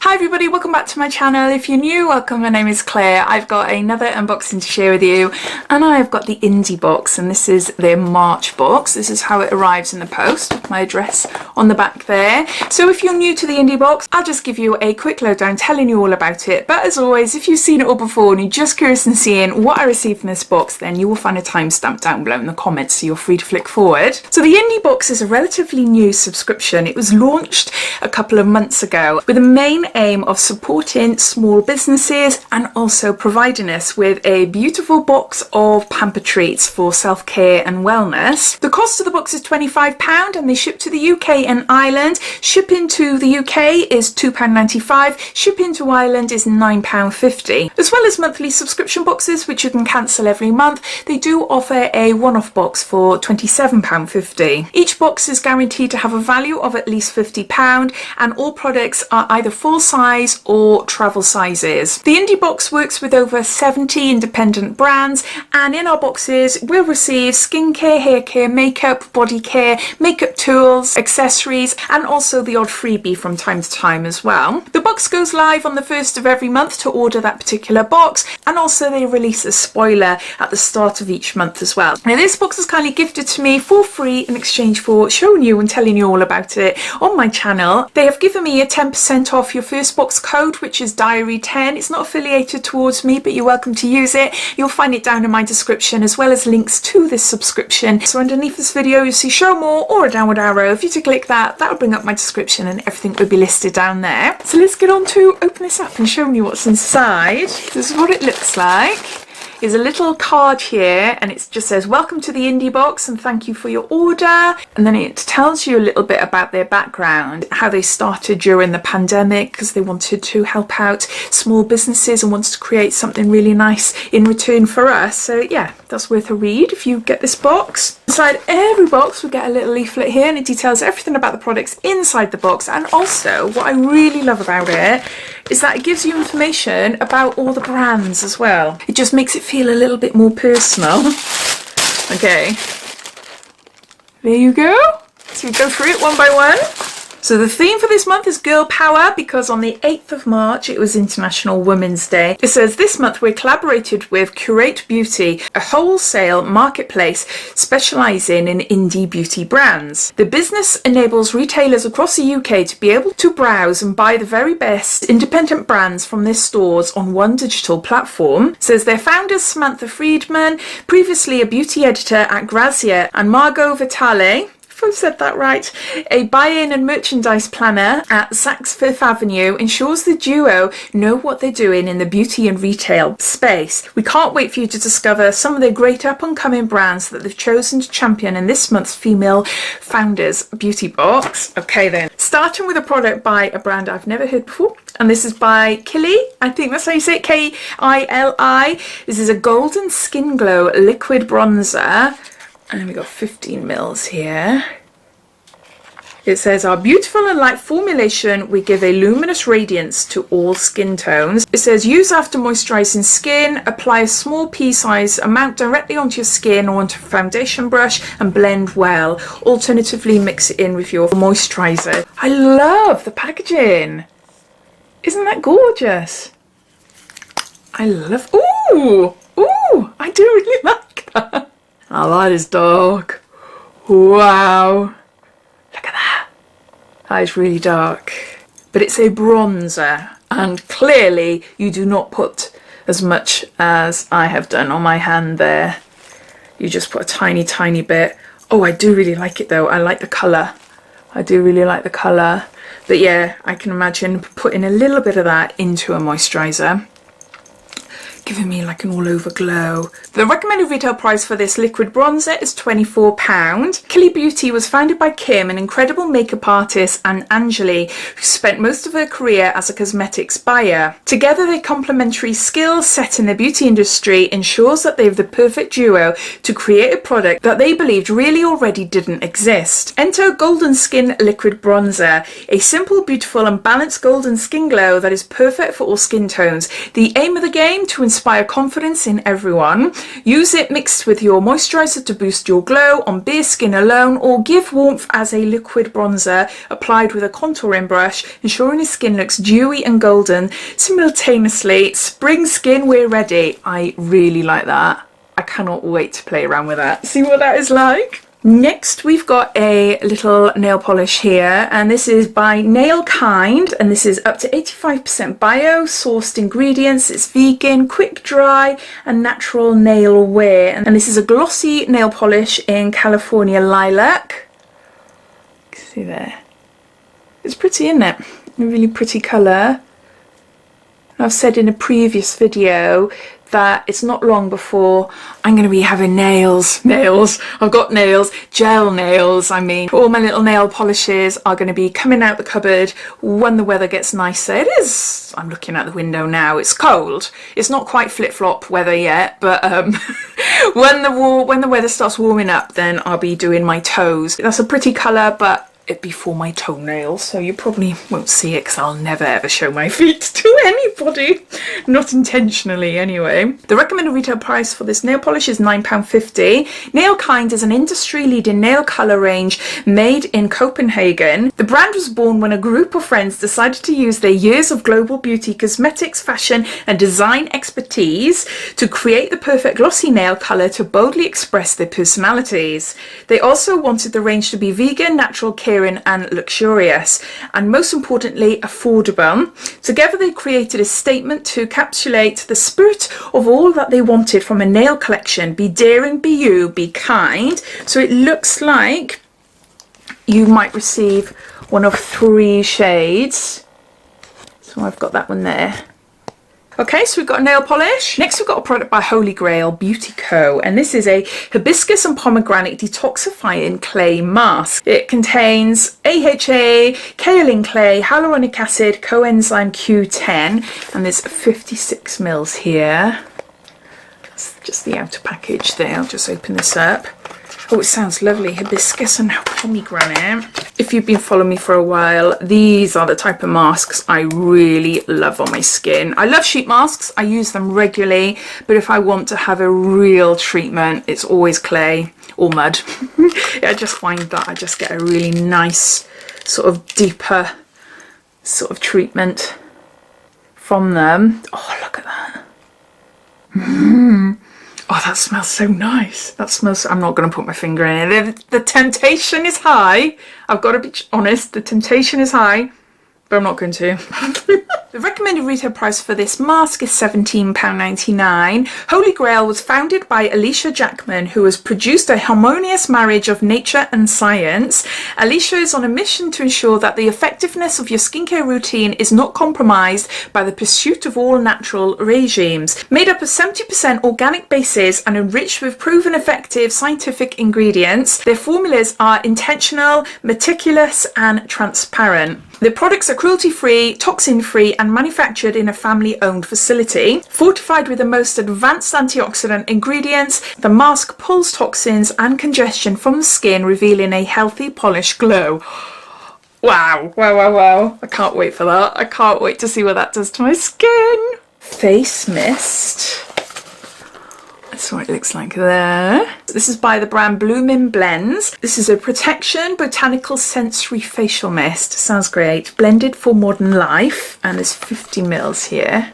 Hi everybody, welcome back to my channel. If you're new, welcome. My name is Claire. I've got another unboxing to share with you, and I've got the Indy Box, and this is their March box. This is how it arrives in the post, with my address on the back there. So if you're new to the Indy Box, I'll just give you a quick lowdown telling you all about it. But as always, if you've seen it all before and you're just curious in seeing what I received from this box, then you will find a timestamp down below in the comments, so you're free to flick forward. So the Indy Box is a relatively new subscription. It was launched a couple of months ago with the main aim of supporting small businesses and also providing us with a beautiful box of pamper treats for self-care and wellness. The cost of the box is £25 and they ship to the UK and Ireland. Shipping to the UK is £2.95. Shipping to Ireland is £9.50. As well as monthly subscription boxes which you can cancel every month, they do offer a one-off box for £27.50. Each box is guaranteed to have a value of at least £50 and all products are either full size or travel sizes. The Indy Box works with over 70 independent brands, and in our boxes we'll receive skincare, hair care, makeup, body care, makeup tools, accessories, and also the odd freebie from time to time as well. The box goes live on the 1st of every month to order that particular box, and also they release a spoiler at the start of each month as well. Now this box is kindly gifted to me for free in exchange for showing you and telling you all about it on my channel. They have given me a 10% off your first box code, which is Diary10. It's not affiliated towards me, but you're welcome to use it. You'll find it down in my description, as well as links to this subscription. So underneath this video you'll see show more or a downward arrow. If you to click that, that'll bring up my description and everything will be listed down there. So let's get on to open this up and showing you what's inside. This is what it looks like. There's a little card here and it just says welcome to the Indy Box and thank you for your order, and then it tells you a little bit about their background, how they started during the pandemic because they wanted to help out small businesses and wanted to create something really nice in return for us. So yeah, that's worth a read if you get this box. Inside every box we get a little leaflet here and it details everything about the products inside the box, and also what I really love about it is that it gives you information about all the brands as well. It just makes it feel a little bit more personal. Okay, there you go. So we go through it one by one. So the theme for this month is Girl Power, because on the 8th of March it was International Women's Day. It says this month we're collaborated with Killy Beauty, a wholesale marketplace specialising in indie beauty brands. The business enables retailers across the UK to be able to browse and buy the very best independent brands from their stores on one digital platform. It says their founders Samantha Friedman, previously a beauty editor at Grail, and Margot Vitale, if I've said that right, a buy-in and merchandise planner at Saks Fifth Avenue, ensures the duo know what they're doing in the beauty and retail space. We can't wait for you to discover some of their great up-and-coming brands that they've chosen to champion in this month's Female Founders Beauty Box. Okay then, starting with a product by a brand I've never heard before, and this is by Killy, I think that's how you say it, K-I-L-I. This is a Golden Skin Glow liquid bronzer. And we got 15 mils here. It says our beautiful and light formulation will give a luminous radiance to all skin tones. It says use after moisturizing skin, apply a small pea-sized amount directly onto your skin or onto a foundation brush and blend well. Alternatively, mix it in with your moisturizer. I love the packaging. Isn't that gorgeous? I love, ooh, I do really like that. Oh, that is dark. Wow. Look at that. That is really dark. But it's a bronzer, and clearly you do not put as much as I have done on my hand there. You just put a tiny, tiny bit. Oh, I do really like it though. I like the colour. I do really like the colour. But yeah, I can imagine putting a little bit of that into a moisturiser, giving me like an all over glow. The recommended retail price for this liquid bronzer is £24. Killy Beauty was founded by Kim, an incredible makeup artist, and Anjali, who spent most of her career as a cosmetics buyer. Together their complementary skills set in the beauty industry ensures that they have the perfect duo to create a product that they believed really already didn't exist. Enter Golden Skin Liquid Bronzer, a simple, beautiful and balanced golden skin glow that is perfect for all skin tones. The aim of the game, to inspire inspire confidence in everyone. Use it mixed with your moisturiser to boost your glow on bare skin alone, or give warmth as a liquid bronzer applied with a contouring brush, ensuring your skin looks dewy and golden simultaneously. Spring skin, we're ready. I really like that. I cannot wait to play around with that. See what that is like. Next, we've got a little nail polish here, and this is by Nail Kind, and this is up to 85% bio sourced ingredients. It's vegan, quick dry, and natural nail wear. And this is a glossy nail polish in California Lilac. See there? It's pretty, isn't it? A really pretty colour. I've said in a previous video that it's not long before I'm going to be having nails. I've got nails, gel nails. I mean, all my little nail polishes are going to be coming out the cupboard when the weather gets nicer. It is, I'm looking out the window now, it's cold. It's not quite flip-flop weather yet, but when the weather starts warming up, then I'll be doing my toes. That's a pretty colour, but it before my toenails, so you probably won't see it because I'll never ever show my feet to anybody, not intentionally anyway. The recommended retail price for this nail polish is £9.50. Nail Kind is an industry leading nail colour range made in Copenhagen. The brand was born when a group of friends decided to use their years of global beauty, cosmetics, fashion and design expertise to create the perfect glossy nail colour to boldly express their personalities. They also wanted the range to be vegan, natural, caring and luxurious, and most importantly affordable. Together they created a statement to encapsulate the spirit of all that they wanted from a nail collection. Be daring, be you, be kind. So it looks like you might receive one of 3 shades. So I've got that one there. Okay, so we've got a nail polish. Next we've got a product by Holy Grail Beauty Co. And this is a hibiscus and pomegranate detoxifying clay mask. It contains AHA, kaolin clay, hyaluronic acid, coenzyme Q10, and there's 56 mils here. That's just the outer package there. I'll just open this up. Oh, it sounds lovely. Hibiscus and pomegranate. If you've been following me for a while, these are the type of masks I really love on my skin. I love sheet masks. I use them regularly, but if I want to have a real treatment, it's always clay or mud. I just find that I just get a really nice sort of deeper sort of treatment from them. Oh, look at that. Oh, that smells so nice. That smells, I'm not going to put my finger in it. The temptation is high. I've got to be honest, the temptation is high, but I'm not going to. The recommended retail price for this mask is £17.99. Holy Grail was founded by Alicia Jackman, who has produced a harmonious marriage of nature and science. Alicia is on a mission to ensure that the effectiveness of your skincare routine is not compromised by the pursuit of all natural regimes. Made up of 70% organic bases and enriched with proven effective scientific ingredients, their formulas are intentional, meticulous and transparent. The products are cruelty-free, toxin-free and manufactured in a family-owned facility. Fortified with the most advanced antioxidant ingredients, the mask pulls toxins and congestion from the skin, revealing a healthy, polished glow. Wow, wow, wow, wow. I can't wait for that. I can't wait to see what that does to my skin. Face mist. That's what it looks like there. This is by the brand Bloomin' Blends. This is a protection botanical sensory facial mist. Sounds great. Blended for modern life, and there's 50 mils here.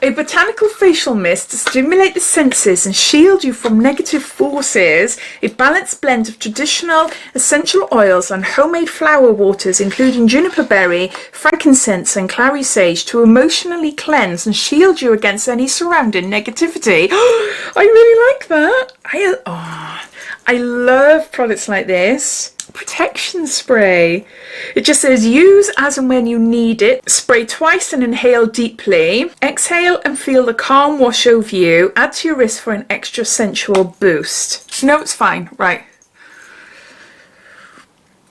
A botanical facial mist to stimulate the senses and shield you from negative forces. A balanced blend of traditional essential oils and homemade flower waters, including juniper berry, frankincense and clary sage, to emotionally cleanse and shield you against any surrounding negativity. I really like that. I love products like this. Protection spray. It just says use as and when you need it. Spray twice and inhale deeply. Exhale and feel the calm wash over you. Add to your wrist for an extra sensual boost. No, it's fine. Right.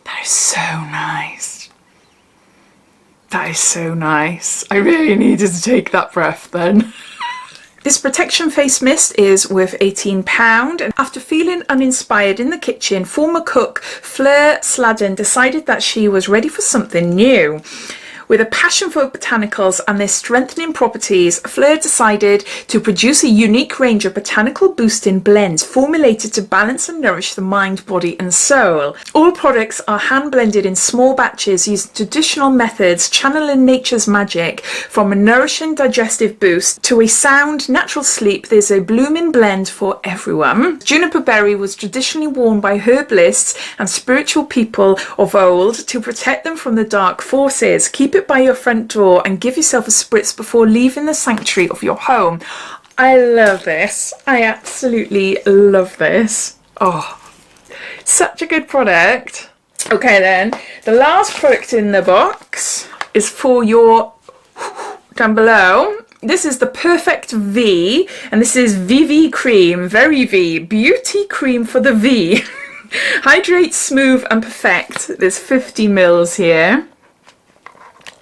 That is so nice. That is so nice. I really needed to take that breath then. This protection face mist is worth £18, and after feeling uninspired in the kitchen, former cook Fleur Sladden decided that she was ready for something new. With a passion for botanicals and their strengthening properties, Fleur decided to produce a unique range of botanical boosting blends formulated to balance and nourish the mind, body and soul. All products are hand blended in small batches using traditional methods, channeling nature's magic. From a nourishing digestive boost to a sound, natural sleep, there's a blooming blend for everyone. Juniper berry was traditionally worn by herbalists and spiritual people of old to protect them from the dark forces. Keep it by your front door and give yourself a spritz before leaving the sanctuary of your home. I love this. I absolutely love this. Oh, such a good product. Okay then, the last product in the box is for your down below. This is the Perfect V, and this is VV Cream, very V, beauty cream for the V. Hydrate, smooth and perfect. There's 50 mils here.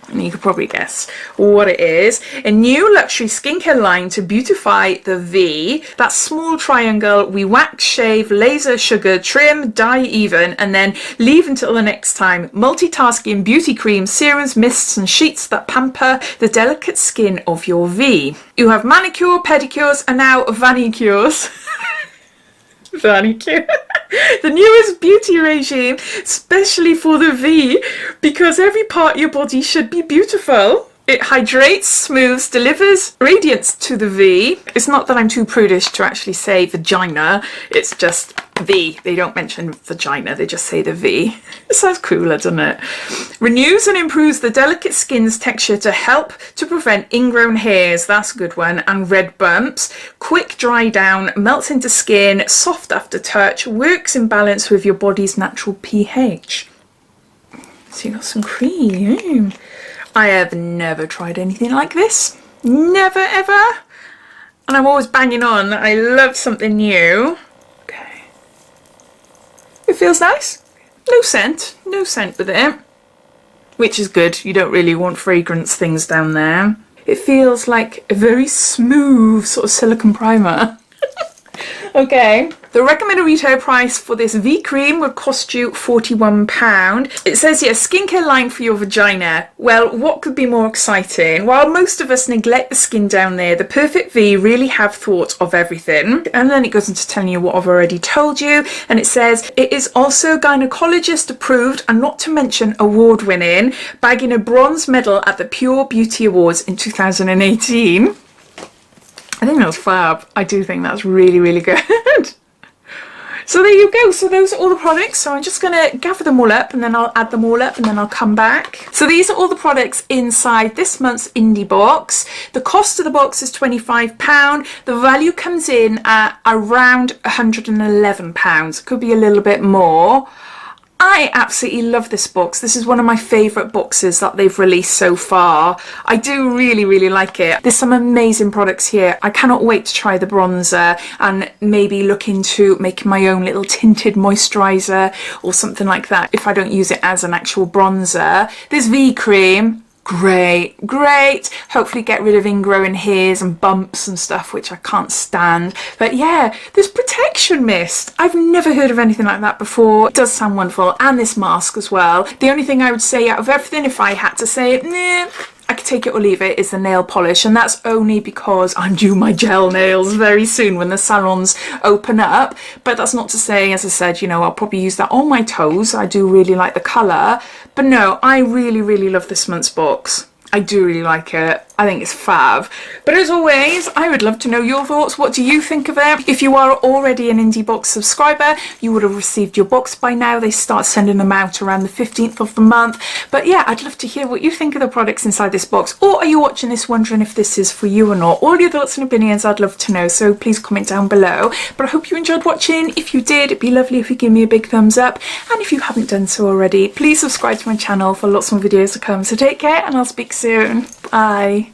And you could probably guess what it is. A new luxury skincare line to beautify the V. That small triangle, we wax, shave, laser, sugar, trim, dye even, and then leave until the next time. Multitasking beauty creams, serums, mists and sheets that pamper the delicate skin of your V. You have manicure, pedicures and now vanicures. Vanicure. The newest beauty regime, especially for the V, because every part of your body should be beautiful. It hydrates, smooths, delivers radiance to the V. It's not that I'm too prudish to actually say vagina, it's just V. They don't mention vagina, they just say the V. It sounds cooler, doesn't it? Renews and improves the delicate skin's texture to help to prevent ingrown hairs, that's a good one, and red bumps. Quick dry down, melts into skin, soft after touch, works in balance with your body's natural pH. So you got some cream. I have never tried anything like this. Never ever. And I'm always banging on that I love something new. Okay. It feels nice. No scent with it. Which is good. You don't really want fragrance things down there. It feels like a very smooth sort of silicone primer. Okay, the recommended retail price for this V cream would cost you £41. It says here, skincare line for your vagina. Well, what could be more exciting? While most of us neglect the skin down there, the Perfect V really have thought of everything. And then it goes into telling you what I've already told you. And it says, it is also gynecologist approved and not to mention award winning, bagging a bronze medal at the Pure Beauty Awards in 2018. I think that's fab. I do think that's really, really good. So there you go. So those are all the products. So I'm just going to gather them all up and then I'll add them all up and then I'll come back. So these are all the products inside this month's Indy Box. The cost of the box is £25. The value comes in at around £111. It could be a little bit more. I absolutely love this box. This is one of my favourite boxes that they've released so far. I do really, really like it. There's some amazing products here. I cannot wait to try the bronzer and maybe look into making my own little tinted moisturiser or something like that if I don't use it as an actual bronzer. This V cream. Great. Hopefully get rid of ingrowing hairs and bumps and stuff, which I can't stand. But yeah, this protection mist, I've never heard of anything like that before. It does sound wonderful. And this mask as well. The only thing I would say out of everything, if I had to say it, I could take it or leave it, is the nail polish, and that's only because I'm due my gel nails very soon when the salons open up. But that's not to say, as I said, you know, I'll probably use that on my toes. I do really like the colour. But no, I really, really love this month's box. I do really like it. I think it's fab. But as always, I would love to know your thoughts. What do you think of it? If you are already an Indy Box subscriber, you would have received your box by now. They start sending them out around the 15th of the month. But yeah, I'd love to hear what you think of the products inside this box. Or are you watching this wondering if this is for you or not? All your thoughts and opinions, I'd love to know. So please comment down below. But I hope you enjoyed watching. If you did, it'd be lovely if you give me a big thumbs up. And if you haven't done so already, please subscribe to my channel for lots more videos to come. So take care and I'll speak soon. Bye.